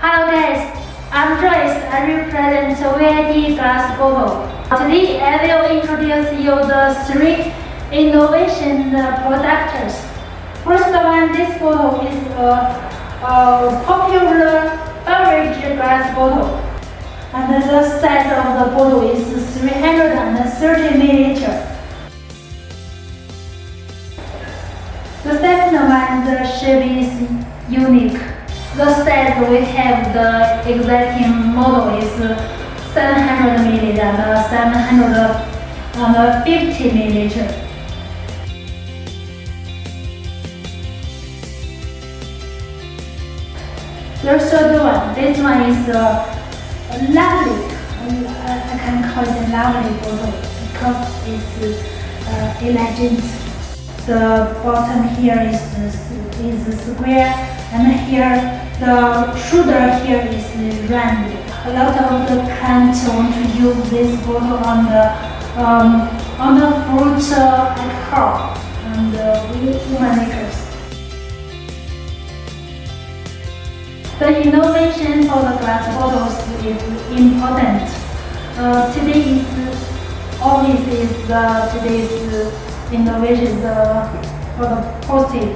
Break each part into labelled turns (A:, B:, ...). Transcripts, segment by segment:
A: Hello guys, I'm Joyce. I represent VIP glass bottle. Today I will introduce you the three innovation products. First one, this bottle is a popular beverage glass bottle, and the size of the bottle is 330 milliliters. The second one, the shape is unique. The size we have the exciting model is 700 ml and 750 ml. The third one, this one is lovely. I can call it a lovely bottle because it's elegant. The bottom here is square, and here the shoulder here is round. A lot of the clients want to use this bottle on the fruit alcohol and winemakers. The innovation for the glass bottles is important. Today's innovation for the positive.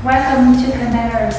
A: Welcome to containers.